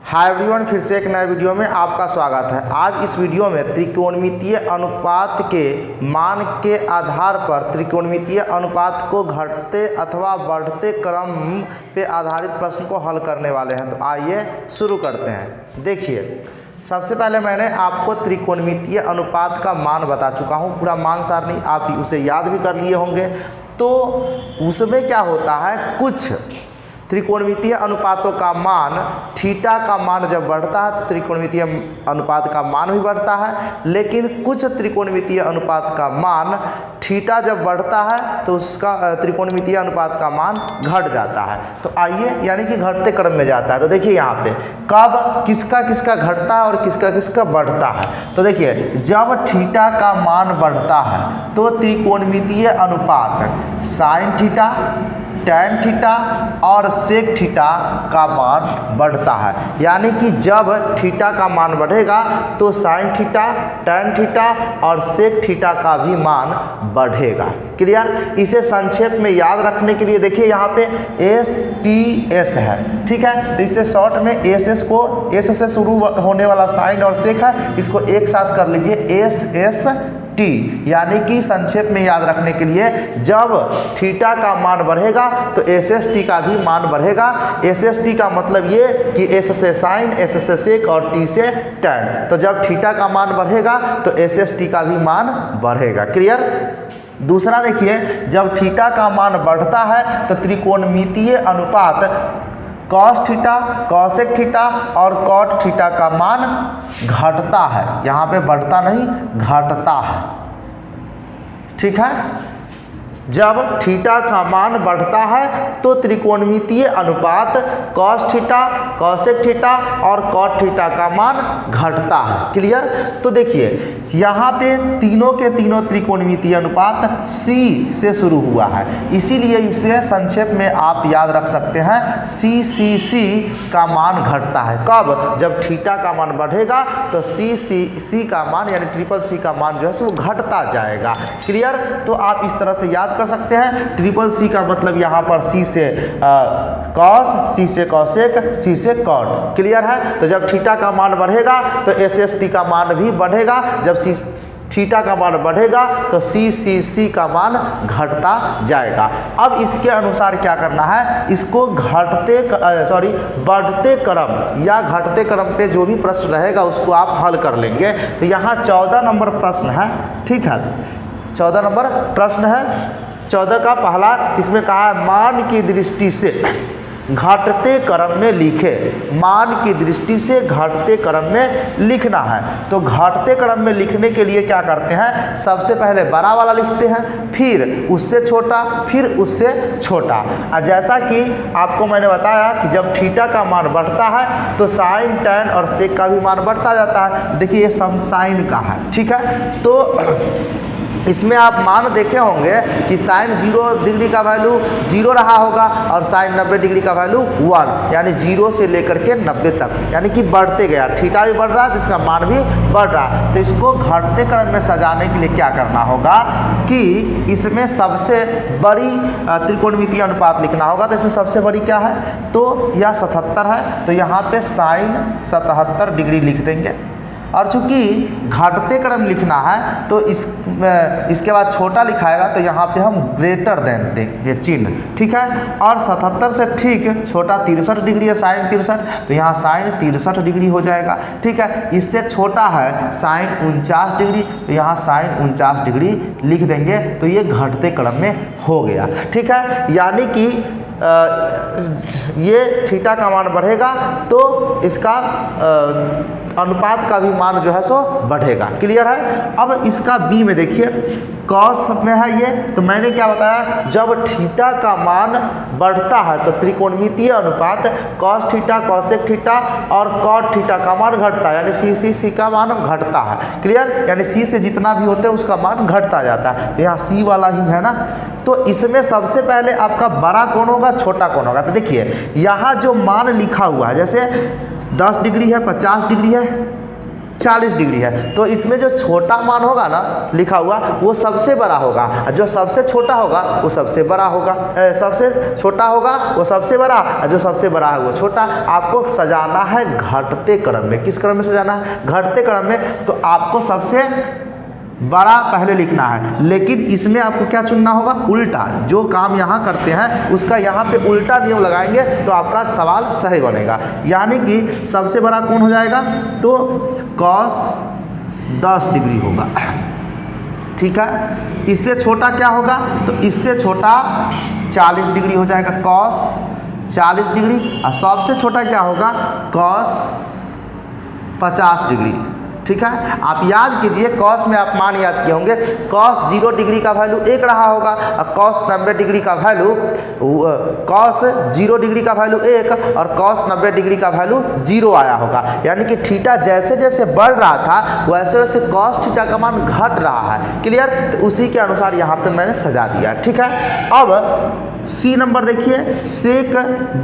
Hi everyone, फिर से एक नए वीडियो में आपका स्वागत है। आज इस वीडियो में त्रिकोणमितीय अनुपात के मान के आधार पर त्रिकोणमितीय अनुपात को घटते अथवा बढ़ते क्रम पे आधारित प्रश्न को हल करने वाले हैं। तो आइए शुरू करते हैं। देखिए, सबसे पहले मैंने आपको त्रिकोणमितीय अनुपात का मान बता चुका हूँ, पूरा मान सारणी आप उसे याद भी कर लिए होंगे। तो उसमें क्या होता है, कुछ त्रिकोणमितीय अनुपातों का मान थीटा का मान जब बढ़ता है तो त्रिकोणमितीय अनुपात का मान भी बढ़ता है, लेकिन कुछ त्रिकोणमितीय अनुपात का मान थीटा जब बढ़ता है तो उसका त्रिकोणमितीय अनुपात का मान घट जाता है। तो आइए, यानी कि घटते क्रम में जाता है। तो देखिए यहाँ पे कब किसका किसका घटता है और किसका किसका बढ़ता है। तो देखिए, जब थीटा का मान बढ़ता है तो त्रिकोणमितीय अनुपात साइन थीटा, टैन थीटा और सेक थीटा का मान बढ़ता है। यानी कि जब थीटा का मान बढ़ेगा तो साइन थीटा, टैन थीटा और सेक थीटा का भी मान बढ़ेगा। क्लियर? इसे संक्षेप में याद रखने के लिए देखिए यहाँ पे एस टी एस है, ठीक है। तो इसे शॉर्ट में एस एस को, एस से शुरू होने वाला साइन और सेक है, इसको एक साथ कर लीजिए एस एस टी। यानी कि संक्षेप में याद रखने के लिए जब थीटा का मान बढ़ेगा तो एस एस टी का भी मान बढ़ेगा। एस एस टी का मतलब ये कि एस से साइन, एस से सेक और टी से टैन। तो जब थीटा का मान बढ़ेगा तो एस एस टी का भी मान बढ़ेगा। क्लियर? दूसरा देखिए, जब थीटा का मान बढ़ता है तो त्रिकोणमितीय अनुपात कॉस थीटा, कॉसेक थीटा और कॉट थीटा का मान घटता है। यहाँ पे बढ़ता नहीं, घटता है, ठीक है। जब थीटा का मान बढ़ता है तो त्रिकोणमितीय अनुपात कॉस थीटा, कॉसेक थीटा और कॉट थीटा का मान घटता है। क्लियर? तो देखिए यहाँ पे तीनों के तीनों त्रिकोणमितीय अनुपात सी से शुरू हुआ है, इसीलिए इसे संक्षेप में आप याद रख सकते हैं सी का मान घटता है। कब? जब थीटा का मान बढ़ेगा तो सी का मान यानी ट्रिपल सी का मान जो है वो घटता जाएगा। क्लियर? तो आप इस तरह से याद कर सकते हैं। ट्रिपल सी का मतलब यहाँ पर सी से कॉस, सी से कॉसेक, सी से कॉट। क्लियर है? तो जब थीटा का मान बढ़ेगा तो एस एस टी का मान भी बढ़ेगा। जब थीटा का मान बढ़ेगा तो सी का मान घटता जाएगा। अब इसके अनुसार क्या करना है, इसको बढ़ते क्रम या घटते क्रम पे जो भी प्रश्न रहेगा उसको आप हल कर लेंगे। तो यहाँ 14 नंबर प्रश्न है, ठीक है। 14 नंबर प्रश्न है। 14 का पहला इसमें कहा है मान की दृष्टि से घटते क्रम में लिखे। मान की दृष्टि से घटते क्रम में लिखना है। तो घटते क्रम में लिखने के लिए क्या करते हैं, सबसे पहले बड़ा वाला लिखते हैं, फिर उससे छोटा, फिर उससे छोटा। जैसा कि आपको मैंने बताया कि जब थीटा का मान बढ़ता है तो साइन, टैन और सेक का भी मान बढ़ता जाता है। देखिए ये सम साइन का है, ठीक है। तो इसमें आप मान देखे होंगे कि साइन 0 डिग्री का वैल्यू 0 रहा होगा और साइन 90 डिग्री का वैल्यू 1, यानी 0 से लेकर के 90 तक, यानी कि बढ़ते गया। थीटा भी बढ़ रहा है तो इसका मान भी बढ़ रहा है। तो इसको घटते क्रम में सजाने के लिए क्या करना होगा कि इसमें सबसे बड़ी त्रिकोणमितीय अनुपात लिखना होगा। तो इसमें सबसे बड़ी क्या है, तो यह 77 है, तो यहाँ पे साइन 77 डिग्री लिख देंगे। और चूंकि घटते क्रम लिखना है तो इसके बाद छोटा लिखाएगा तो यहाँ पे हम ग्रेटर देन देंगे चिन्ह, ठीक है। और 77 से ठीक छोटा 63 डिग्री है, साइन 63, तो यहाँ साइन 63 डिग्री हो जाएगा, ठीक है। इससे छोटा है साइन 49 डिग्री, तो यहाँ साइन 49 डिग्री लिख देंगे। तो ये घटते क्रम में हो गया, ठीक है। यानी कि ये थीटा का मान बढ़ेगा तो इसका अनुपात का भी मान जो है सो बढ़ेगा। क्लियर है? अब इसका बी में देखिए, कॉस में है ये, तो मैंने क्या बताया, जब थीटा का मान बढ़ता है तो त्रिकोणमितीय अनुपात कॉस थीटा, कॉसेक थीटा और कॉट थीटा का मान घटता है, यानी सी का मान घटता है। क्लियर? यानी सी से जितना भी होते हैं उसका मान घटता जाता है। तो यहाँ सी वाला ही है ना। तो इसमें सबसे पहले आपका बड़ा कौन होगा, छोटा कौन होगा। तो देखिए यहाँ जो मान लिखा हुआ है, जैसे 10 डिग्री है, 50 डिग्री है, 40 डिग्री है। तो इसमें जो छोटा मान होगा ना लिखा हुआ वो सबसे बड़ा होगा, जो सबसे छोटा होगा वो सबसे बड़ा होगा, सबसे छोटा होगा वो सबसे बड़ा, जो सबसे बड़ा है वो छोटा। आपको सजाना है घटते क्रम में। किस क्रम में सजाना है? घटते क्रम में। तो आपको सबसे बड़ा पहले लिखना है, लेकिन इसमें आपको क्या चुनना होगा? उल्टा। जो काम यहाँ करते हैं उसका यहाँ पे उल्टा नियम लगाएंगे तो आपका सवाल सही बनेगा। यानी कि सबसे बड़ा कौन हो जाएगा? तो cos 10 डिग्री होगा, ठीक है। इससे छोटा क्या होगा? तो इससे छोटा 40 डिग्री हो जाएगा, cos 40 डिग्री। और सबसे छोटा क्या होगा? cos 50 डिग्री, ठीक है। आप याद कीजिए, कॉस में आप मान याद किए होंगे, कॉस 0 डिग्री का वैल्यू 1 रहा होगा और कॉस 90 डिग्री का वैल्यू, कॉस 0 डिग्री का वैल्यू 1 और कॉस 90 डिग्री का वैल्यू 0 आया होगा। यानी कि थीटा जैसे जैसे बढ़ रहा था वैसे वैसे कॉस थीटा का मान घट रहा है। क्लियर? तो उसी के अनुसार यहाँ पे मैंने सजा दिया, ठीक है। अब सी नंबर देखिए, सेक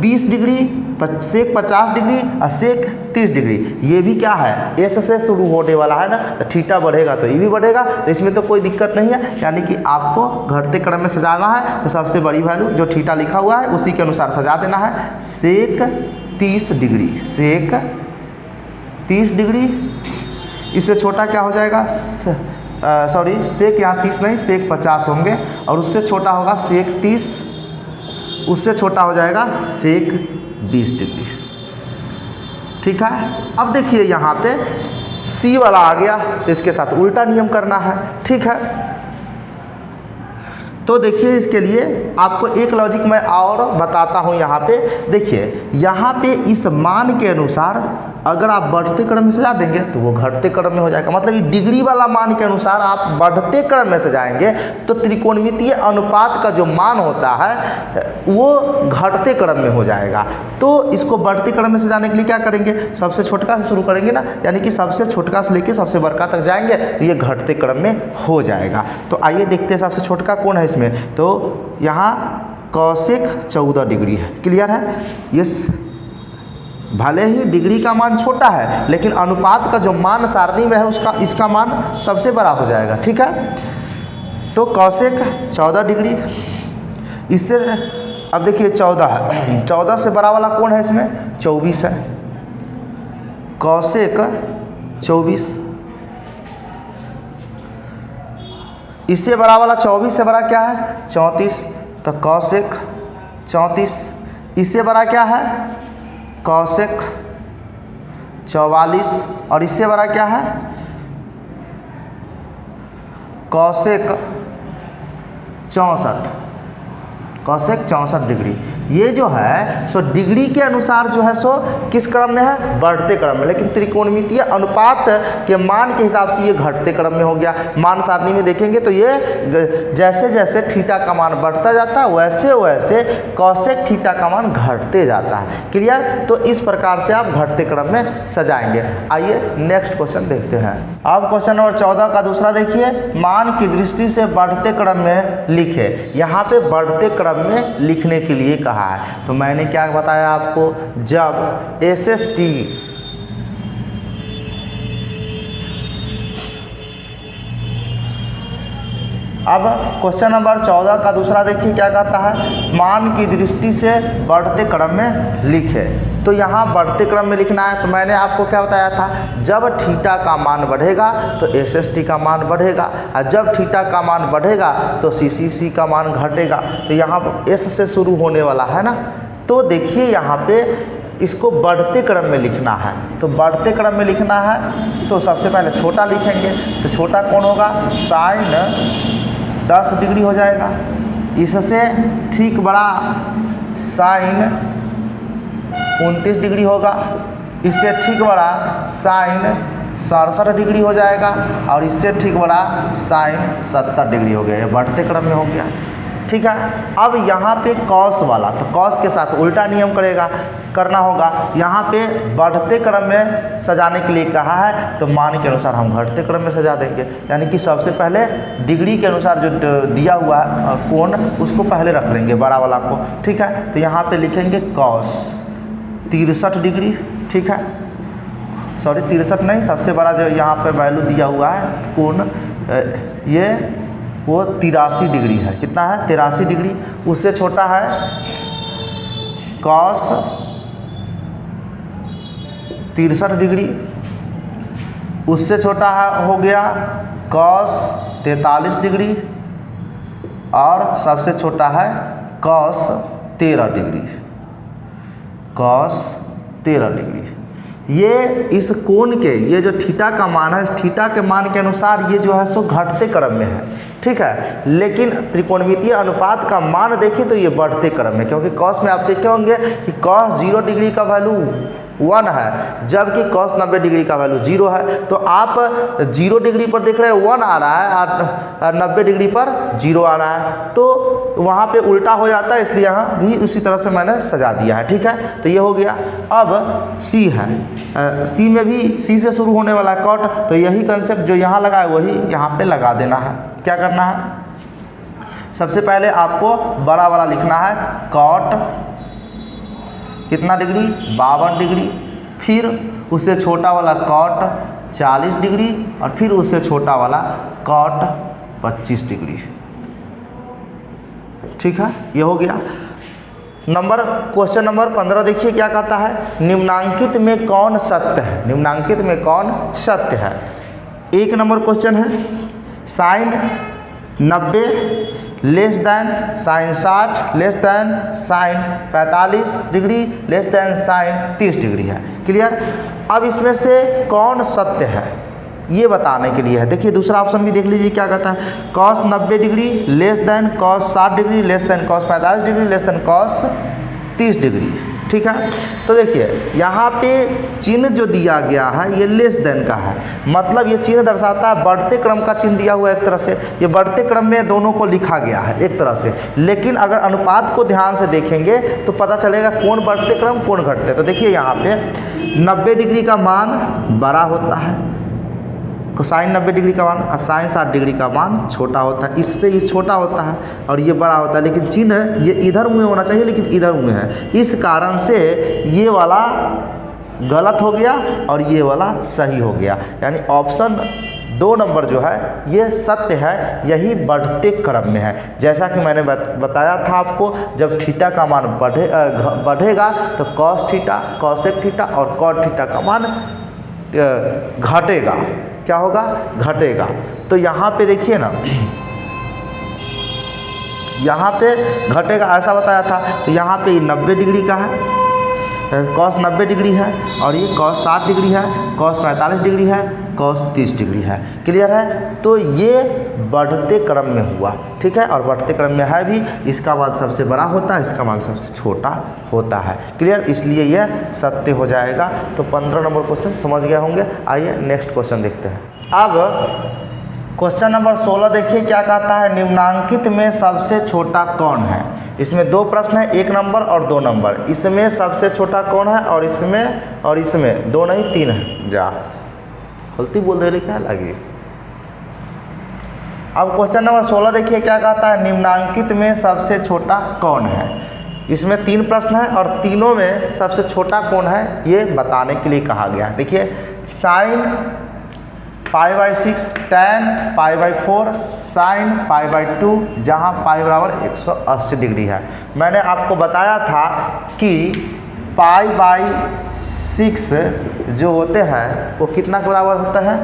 20 डिग्री, सेक 50 डिग्री और सेक 30 डिग्री। ये भी क्या है? एस से शुरू होने वाला है ना, तो थीटा बढ़ेगा तो ये भी बढ़ेगा, तो इसमें तो कोई दिक्कत नहीं है। यानी कि आपको घटते क्रम में सजाना है, तो सबसे बड़ी वैल्यू जो थीटा लिखा हुआ है उसी के अनुसार सजा देना है। सेक 30 डिग्री, सेक 30 डिग्री। इससे छोटा क्या हो जाएगा? सॉरी, सेक यहाँ 30 नहीं, सेक 50 होंगे और उससे छोटा होगा सेक 30, उससे छोटा हो जाएगा सेक 20 डिग्री, ठीक है। अब देखिए यहाँ पे सी वाला आ गया, तो इसके साथ उल्टा नियम करना है, ठीक है। तो देखिए इसके लिए आपको एक लॉजिक मैं और बताता हूँ। यहाँ पे देखिए, यहाँ पे इस मान के अनुसार अगर आप बढ़ते क्रम में सजा देंगे तो वो घटते क्रम में हो जाएगा। मतलब ये डिग्री वाला मान के अनुसार आप बढ़ते क्रम में सजाएंगे तो त्रिकोणमितीय अनुपात का जो मान होता है वो घटते क्रम में हो जाएगा। तो इसको बढ़ते क्रम में सजाने के लिए क्या करेंगे? सबसे छोटका से शुरू करेंगे ना, यानी कि सबसे छोटका से लेके सबसे बड़का तक जाएंगे तो ये घटते क्रम में हो जाएगा। तो आइए देखते हैं सबसे छोटका कौन है इसमें। तो यहाँ कौशिक 14 डिग्री है। क्लियर है? यस, भले ही डिग्री का मान छोटा है लेकिन अनुपात का जो मान सारणी में है उसका इसका मान सबसे बड़ा हो जाएगा, ठीक है। तो कौशिक 14 डिग्री। इससे अब देखिए 14 है, 14 से बड़ा वाला कौन है इसमें? 24 है, कौशिक 24। इससे बड़ा वाला 24 से बड़ा क्या है? 34, तो कौशिक 34। इससे बड़ा क्या है? कौशिक 44। और इससे बड़ा क्या है? कौशिक 64, कौशिक 64 डिग्री। ये जो है सो डिग्री के अनुसार जो है सो किस क्रम में है? बढ़ते क्रम में। लेकिन त्रिकोणमितीय अनुपात के मान के हिसाब से ये घटते क्रम में हो गया। मान सारणी में देखेंगे तो ये जैसे जैसे थीटा का मान बढ़ता जाता है वैसे वैसे कौशिक थीटा का मान घटते जाता है। क्लियर? तो इस प्रकार से आप घटते क्रम में सजाएंगे। आइए नेक्स्ट क्वेश्चन देखते हैं। अब क्वेश्चन नंबर 14 का दूसरा देखिए, मान की दृष्टि से बढ़ते क्रम में लिखे। यहाँ पे बढ़ते क्रम में लिखने के लिए कहा है। तो मैंने क्या बताया आपको? जब SST अब क्वेश्चन नंबर 14 का दूसरा देखिए क्या कहता है? मान की दृष्टि से बढ़ते क्रम में लिखे। तो यहाँ बढ़ते क्रम में लिखना है। तो मैंने आपको क्या बताया था? जब थीटा का मान बढ़ेगा तो SST का मान बढ़ेगा और जब थीटा का मान बढ़ेगा तो CCC का मान घटेगा। तो यहाँ S से शुरू होने वाला है ना। तो देखिए यहाँ पे इसको बढ़ते क्रम में लिखना है। तो बढ़ते क्रम में लिखना है तो सबसे पहले छोटा लिखेंगे। तो छोटा कौन होगा? साइन 10 डिग्री हो जाएगा। इससे ठीक बड़ा साइन 29 डिग्री होगा। इससे ठीक बड़ा साइन 67 डिग्री हो जाएगा और इससे ठीक बड़ा साइन 70 डिग्री हो गया। ये बढ़ते क्रम में हो गया, ठीक है। अब यहाँ पे कॉस वाला, तो कॉस के साथ उल्टा नियम करना होगा। यहाँ पे बढ़ते क्रम में सजाने के लिए कहा है तो मान के अनुसार हम घटते क्रम में सजा देंगे। यानी कि सबसे पहले डिग्री के अनुसार जो दिया हुआ कोण उसको पहले रख लेंगे, बड़ा वाला को, ठीक है। तो यहाँ पे लिखेंगे कॉस 63 डिग्री, ठीक है। सॉरी 63 नहीं, सबसे बड़ा जो यहाँ पे वैल्यू दिया हुआ है कोण ये वो 83 डिग्री है। कितना है? 83 डिग्री। उससे छोटा है कॉस 63 डिग्री। उससे छोटा है हो गया कॉस 43 डिग्री। और सबसे छोटा है कॉस 13 डिग्री। Cos 13 degree. ये इस कोण के ये जो थीटा का मान है, इस थीटा के मान के अनुसार ये जो है सो घटते क्रम में है, ठीक है। लेकिन त्रिकोणमितीय अनुपात का मान देखें तो ये बढ़ते क्रम में, क्योंकि कॉस में आप देखे होंगे कि कॉस 0 डिग्री का वैल्यू 1 है, जबकि कॉस 90 डिग्री का वैल्यू 0 है। तो आप 0 डिग्री पर देख रहे हैं 1 आ रहा है और 90 डिग्री पर 0 आ रहा है, तो वहाँ पे उल्टा हो जाता है, इसलिए यहाँ भी उसी तरह से मैंने सजा दिया है, ठीक है। तो ये हो गया। अब सी है, सी में भी सी से शुरू होने वाला कॉट, तो यही कंसेप्ट जो यहाँ लगा है वही यहाँ पे लगा देना है। क्या करना है? सबसे पहले आपको बड़ा वाला लिखना है कॉट कितना डिग्री? 52 डिग्री। फिर उससे छोटा वाला कॉट 40 डिग्री और फिर उससे छोटा वाला कॉट 25 डिग्री, ठीक है। ये हो गया। क्वेश्चन नंबर 15 देखिए क्या कहता है, निम्नांकित में कौन सत्य है? निम्नांकित में कौन सत्य है? 1 नंबर क्वेश्चन है, sine 90 less than sine 60 less than sine 45 degree less than sine 30 degree है। क्लियर? अब इसमें से कौन सत्य है ये बताने के लिए है। देखिए दूसरा ऑप्शन भी देख लीजिए क्या कहता है, cos 90 degree less then cos 60 degree less then cos 45 degree less then cos 30 degree, ठीक है। तो देखिए यहाँ पे चिन्ह जो दिया गया है ये लेस देन का है, मतलब ये चिन्ह दर्शाता है बढ़ते क्रम का चिन्ह दिया हुआ है। एक तरह से ये बढ़ते क्रम में दोनों को लिखा गया है एक तरह से, लेकिन अगर अनुपात को ध्यान से देखेंगे तो पता चलेगा कौन बढ़ते क्रम कौन घटते। तो देखिए यहाँ पे 90 डिग्री का मान बड़ा होता है, साइन 90 डिग्री का मान और साइन 60 डिग्री का मान छोटा होता है, इससे ये छोटा होता है और ये बड़ा होता है, लेकिन चिन्ह ये इधर मुँह होना चाहिए लेकिन इधर मुँह है, इस कारण से ये वाला गलत हो गया और ये वाला सही हो गया। यानी ऑप्शन 2 नंबर जो है ये सत्य है, यही बढ़ते क्रम में है। जैसा कि मैंने बताया था आपको, जब थीटा का मान बढ़ेगा तो कॉस थीटा, कॉसेक थीटा और कॉट थीटा का मान घटेगा। क्या होगा? घटेगा। तो यहाँ पे देखिए ना, यहाँ पे घटेगा ऐसा बताया था, तो यहाँ पे 90 डिग्री का है, कॉस 90 डिग्री है और ये कॉस 60 डिग्री है, कॉस 45 डिग्री है, कॉस 30 डिग्री है। क्लियर है? तो ये बढ़ते क्रम में हुआ, ठीक है। और बढ़ते क्रम में है भी, इसका मान सबसे बड़ा होता है, इसका मान सबसे छोटा होता है। क्लियर? इसलिए यह सत्य हो जाएगा। तो 15 नंबर क्वेश्चन समझ गए होंगे। आइए नेक्स्ट क्वेश्चन देखते हैं। अब क्वेश्चन नंबर 16 देखिए क्या कहता है, निम्नांकित में सबसे छोटा कौन है? इसमें 2 प्रश्न है, 1 नंबर और 2 नंबर। इसमें सबसे छोटा कौन है और इसमें 2 नहीं 3 है। जा गलती बोल दे रही क्या लगी। अब क्वेश्चन नंबर 16 देखिए क्या कहता है, निम्नांकित में सबसे छोटा कौन है? इसमें 3 प्रश्न है और तीनों में सबसे छोटा कौन है ये बताने के लिए कहा गया। देखिए साइन π/6 tan π/4 sin π/2 जहाँ पाई बराबर 180 डिग्री है। मैंने आपको बताया था कि π/6 जो होते हैं वो कितना के बराबर होता है?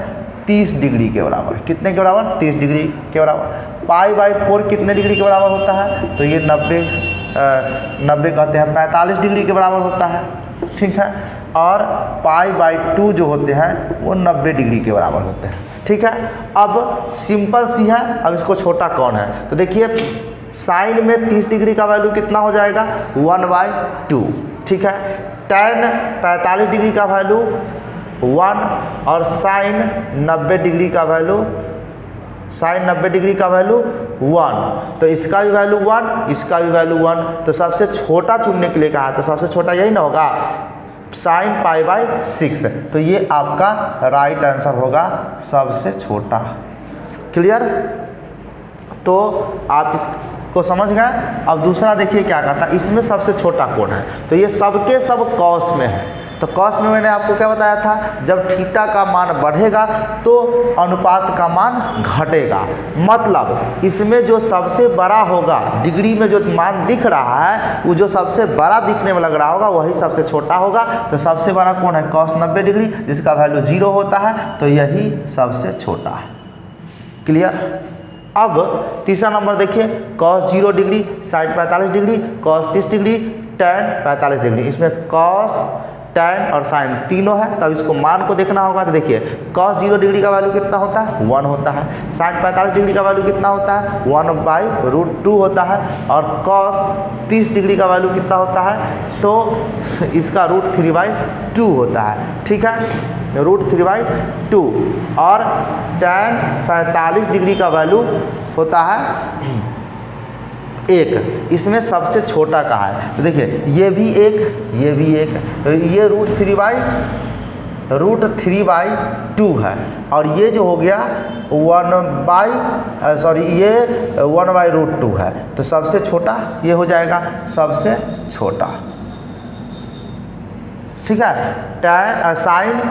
30 डिग्री के बराबर। कितने के बराबर? 30 डिग्री के बराबर। π/4 कितने डिग्री के बराबर होता है? तो ये 90 कहते हैं, 45 डिग्री के बराबर होता है, ठीक है। और π/2 जो होते हैं वो 90 डिग्री के बराबर होते हैं, ठीक है। अब सिंपल सी है, अब इसको छोटा कौन है? तो देखिए साइन में 30 डिग्री का वैल्यू कितना हो जाएगा? 1/2, ठीक है। tan 45 डिग्री का वैल्यू 1 और साइन 90 डिग्री का वैल्यू 1, तो इसका भी वैल्यू 1, इसका भी वैल्यू 1। तो सबसे छोटा चुनने के लिए कहा, तो सबसे छोटा यही ना होगा, साइन π/6। तो ये आपका राइट आंसर होगा, सबसे छोटा। क्लियर? तो आप इसको समझ गए। अब दूसरा देखिए क्या कहता है, इसमें सबसे छोटा कौन है? तो ये सबके सब कॉस में है, तो कॉस में मैंने आपको क्या बताया था, जब थीटा का मान बढ़ेगा तो अनुपात का मान घटेगा। मतलब इसमें जो सबसे बड़ा होगा, डिग्री में जो मान दिख रहा है वो जो सबसे बड़ा दिखने में लग रहा होगा वही सबसे छोटा होगा। तो सबसे बड़ा कौन है, कॉस 90 डिग्री, जिसका वैल्यू 0 होता है, तो यही सबसे छोटा है। क्लियर। अब तीसरा नंबर देखिए, cos 0 degree, sine 45 degree, cos 30 degree, tan 45 degree. इसमें कॉस, टैन और साइन तीनों है। तब इसको मान को देखना होगा। तो देखिए कॉस 0 डिग्री का वैल्यू कितना होता है, 1 होता है। साइन 45 डिग्री का वैल्यू कितना होता है, 1/√2 होता है। और कॉस 30 डिग्री का वैल्यू कितना होता है, तो इसका √3/2 होता है। ठीक है, √3/2। और टैन 45 डिग्री का वैल्यू होता है 1। इसमें सबसे छोटा कहाँ है, तो देखिए ये भी 1, ये भी 1, तो ये √3/2 है। और ये जो हो गया ये 1/√2 है। तो सबसे छोटा ये हो जाएगा, सबसे छोटा। ठीक है, टैन साइन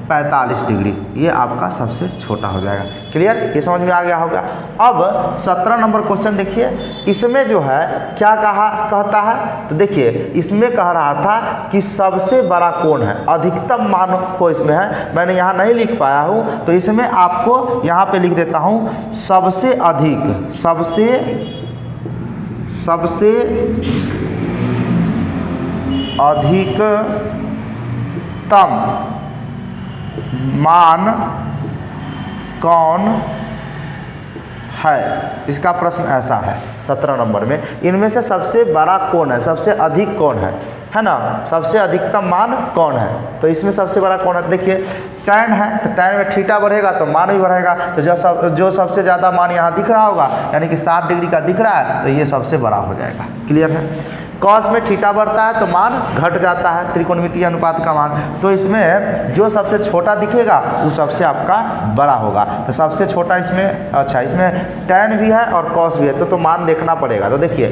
45 डिग्री ये आपका सबसे छोटा हो जाएगा। क्लियर, ये समझ में आ गया होगा। अब 17 नंबर क्वेश्चन देखिए, इसमें जो है क्या कहता है, तो देखिए इसमें कह रहा था कि सबसे बड़ा कोण है, अधिकतम मान को इसमें है। मैंने यहाँ नहीं लिख पाया हूँ, तो इसमें आपको यहाँ पे लिख देता हूँ, सबसे अधिक, सबसे अधिकतम मान कौन है। इसका प्रश्न ऐसा है 17 नंबर में, इनमें से सबसे बड़ा कौन है, सबसे अधिक कौन है ना, सबसे अधिकतम मान कौन है। तो इसमें सबसे बड़ा कौन है, देखिए टैन है, तो टैन में थीटा बढ़ेगा तो मान भी बढ़ेगा। तो जो सबसे ज़्यादा मान यहाँ दिख रहा होगा, यानी कि 60 डिग्री का दिख रहा है, तो ये सबसे बड़ा हो जाएगा। क्लियर है। कॉस में थीटा बढ़ता है तो मान घट जाता है, त्रिकोणमितीय अनुपात का मान। तो इसमें जो सबसे छोटा दिखेगा वो सबसे आपका बड़ा होगा। तो सबसे छोटा इसमें, अच्छा इसमें टैन भी है और कॉस भी है, तो मान देखना पड़ेगा। तो देखिए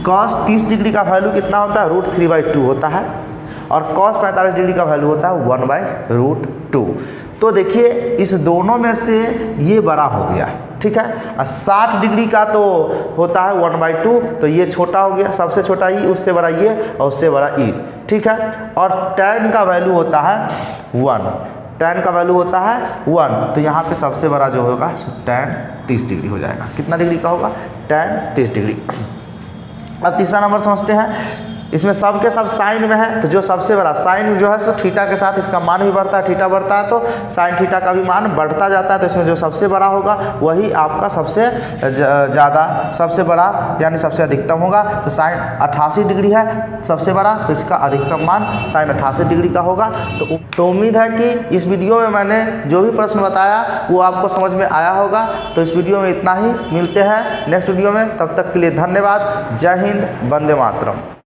कॉस 30 डिग्री का वैल्यू कितना होता है, √3/2 होता है। और कॉस 45 डिग्री का वैल्यू होता है 1/√2। तो देखिए इस दोनों में से ये बड़ा हो गया। ठीक है, और 60 डिग्री का तो होता है 1/2, तो ये छोटा हो गया, सबसे छोटा ई, उससे बड़ा ये और उससे बड़ा ई। ठीक है, और टैन का वैल्यू होता है 1, टैन का वैल्यू होता है 1, तो यहाँ पे सबसे बड़ा जो होगा टैन 30 डिग्री हो जाएगा। कितना डिग्री का होगा, टैन 30 डिग्री। अब तीसरा नंबर समझते हैं, इसमें सब के सब साइन में है, तो जो सबसे बड़ा साइन जो है सो थीटा के साथ इसका मान भी बढ़ता है, थीटा बढ़ता है तो साइन थीटा का भी मान बढ़ता जाता है। तो इसमें जो सबसे बड़ा होगा वही आपका सबसे ज़्यादा, सबसे बड़ा यानी सबसे अधिकतम होगा। तो साइन 88 डिग्री है सबसे बड़ा, तो इसका अधिकतम मान साइन 88 डिग्री का होगा। तो उम्मीद है कि इस वीडियो में मैंने जो भी प्रश्न बताया वो आपको समझ में आया होगा। तो इस वीडियो में इतना ही, मिलते हैं नेक्स्ट वीडियो में, तब तक के लिए धन्यवाद। जय हिंद, वंदे मातरम।